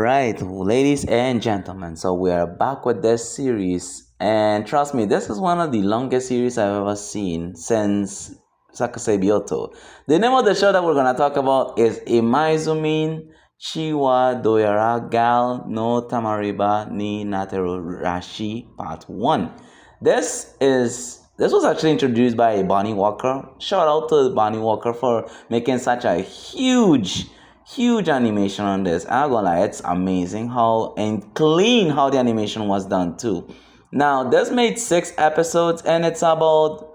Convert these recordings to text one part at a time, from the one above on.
right, ladies and gentlemen, so we are back with this series, and trust me, this is one of the longest series I've ever seen since Sakusei Byoto. The name of the show that we're gonna talk about is Imaizumin-chi wa Douyara Gal no Tamariba ni Natteru Rashii Part 1. This was actually introduced by Bonnie Walker. Shout out to Bonnie Walker for making such a huge animation on this. I'm not gonna lie, it's amazing how and clean how the animation was done too. Now this made 6 episodes and it's about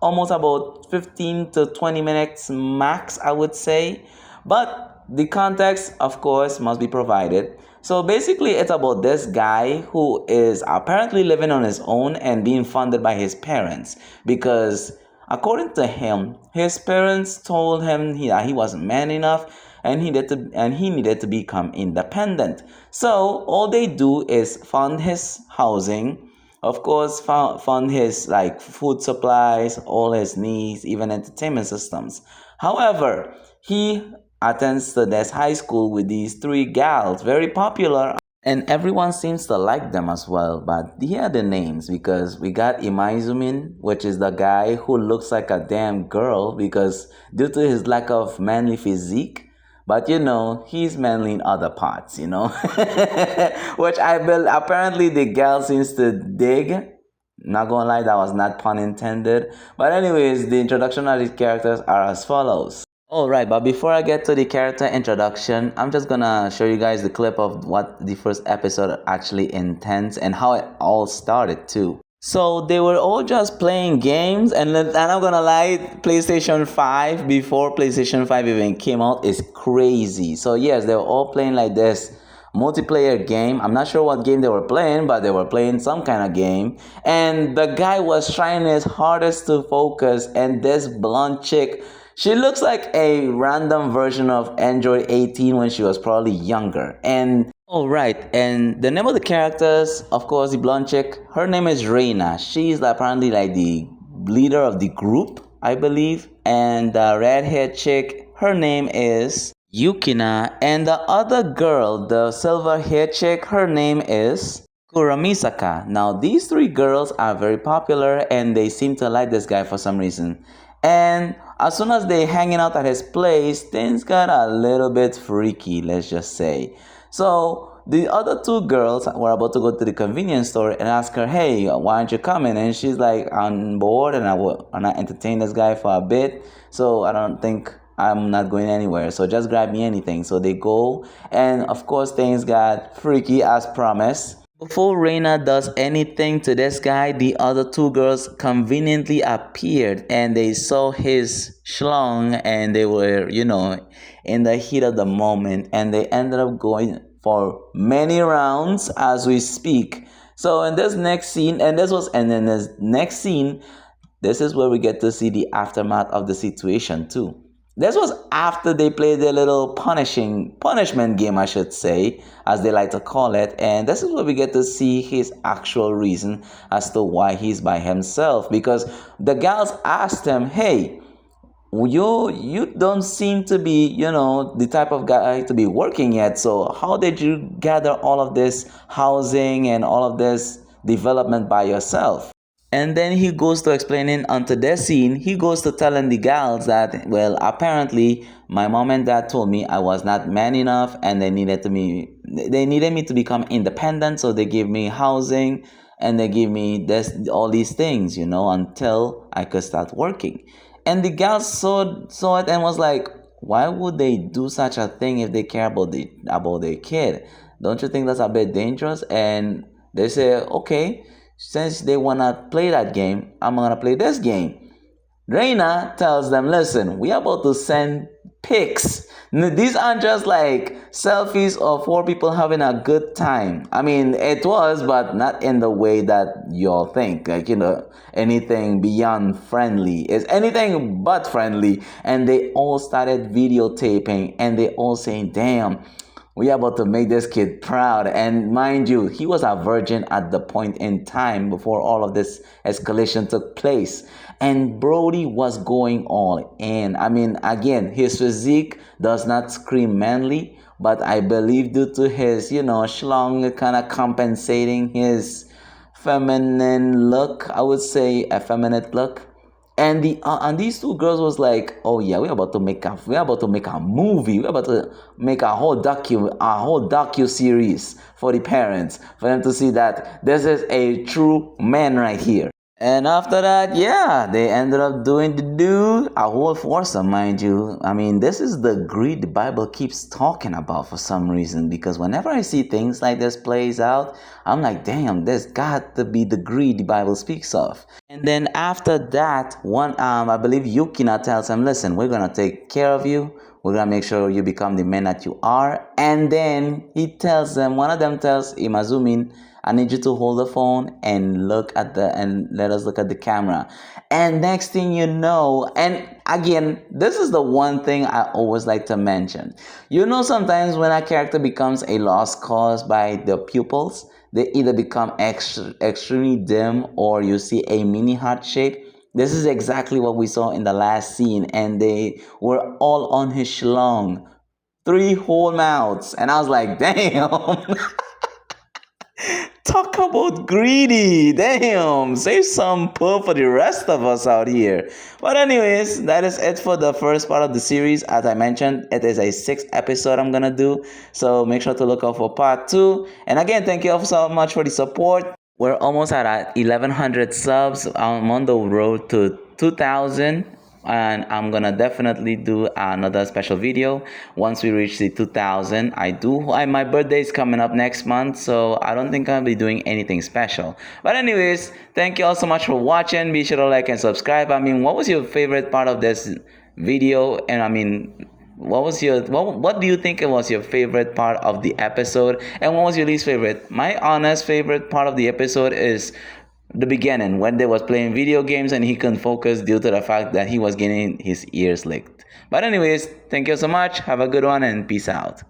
almost about 15 to 20 minutes max, I would say. But the context, of course, must be provided. So basically, it's about this guy who is apparently living on his own and being funded by his parents because, according to him, his parents told him that he wasn't man enough and he needed to become independent. So all they do is fund his housing, of course, fund his like food supplies, all his needs, even entertainment systems. However, he attends to this high school with these 3 gals, very popular, and everyone seems to like them as well. But here are the names because we got Imaizumin, which is the guy who looks like a damn girl because due to his lack of manly physique. But he's manly in other parts, which apparently the girl seems to dig. Not gonna lie, that was not pun intended. But anyways, the introduction of these characters are as follows. Alright, but before I get to the character introduction, I'm just gonna show you guys the clip of what the first episode actually intends and how it all started too. So they were all just playing games, and I'm gonna lie, PlayStation 5 before PlayStation 5 even came out is crazy. So yes, they were all playing like this multiplayer game. I'm not sure what game they were playing, but they were playing some kind of game. And the guy was trying his hardest to focus, and this blonde chick, she looks like a random version of Android 18 when she was probably younger. And alright, and the name of the characters, of course, the blonde chick, her name is Reina. She's apparently like the leader of the group, I believe. And the red-haired chick, her name is Yukina. And the other girl, the silver-haired chick, her name is Kurumizaka. Now, these 3 girls are very popular and they seem to like this guy for some reason. And as soon as they hanging out at his place, things got a little bit freaky, let's just say. So the other 2 girls were about to go to the convenience store and ask her, hey, why aren't you coming? And she's like, I'm bored and I entertain this guy for a bit. So I don't think I'm not going anywhere. So just grab me anything. So they go. And of course, things got freaky as promised. Before Reina does anything to this guy, the other 2 girls conveniently appeared and they saw his schlong and they were, in the heat of the moment, and they ended up going for many rounds as we speak. So in this next scene, and then this next scene, this is where we get to see the aftermath of the situation too. This was after they played their little punishment game, I should say, as they like to call it. And this is where we get to see his actual reason as to why he's by himself. Because the gals asked him, hey, you don't seem to be, the type of guy to be working yet. So how did you gather all of this housing and all of this development by yourself? And then he goes to explaining onto this scene, he goes to telling the gals that, well, apparently my mom and dad told me I was not man enough and they needed me to become independent. So they gave me housing and they gave me all these things, until I could start working. And the gals saw it and was like, why would they do such a thing if they care about their kid? Don't you think that's a bit dangerous? And they say, okay, since they want to play that game, I'm going to play this game. Reina tells them, listen, we are about to send pics. These aren't just like selfies of 4 people having a good time. I mean, it was, but not in the way that y'all think. Like, anything beyond friendly is anything but friendly. And they all started videotaping and they all saying, damn, we are about to make this kid proud. And mind you, he was a virgin at the point in time before all of this escalation took place. And Brody was going all in. I mean, again, his physique does not scream manly, but I believe due to his, schlong kind of compensating his feminine look, I would say effeminate look. And these two girls was like, oh yeah, we're about to make a movie. We're about to make a whole docu series for the parents, for them to see that this is a true man right here. And after that, yeah, they ended up doing a whole foursome, mind you. I mean, this is the greed the Bible keeps talking about for some reason. Because whenever I see things like this plays out, I'm like, damn, there's got to be the greed the Bible speaks of. And then after that, I believe Yukina tells him, listen, we're gonna take care of you. We're gonna make sure you become the man that you are. And then one of them tells Imaizumin, I need you to hold the phone and let us look at the camera. And next thing you know, and again, this is the one thing I always like to mention. Sometimes when a character becomes a lost cause by the pupils, they either become extremely dim or you see a mini heart shape. This is exactly what we saw in the last scene, and they were all on his schlong. Three whole mouths. And I was like, damn. Talk about greedy. Damn. Save some pull for the rest of us out here. But anyways, that is it for the first part of the series. As I mentioned, it is a 6th episode I'm gonna do. So make sure to look out for part 2. And again, thank you all so much for the support. We're almost at 1,100 subs. I'm on the road to 2,000. And I'm gonna definitely do another special video once we reach the 2,000. My birthday is coming up next month, so I don't think I'll be doing anything special. But anyways, thank you all so much for watching. Be sure to like and subscribe. I mean, what was your favorite part of this video? And I mean, what do you think was your favorite part of the episode, and what was your least favorite? My honest favorite part of the episode is the beginning, when they was playing video games and he couldn't focus due to the fact that he was getting his ears licked. But anyways, thank you so much. Have a good one and peace out.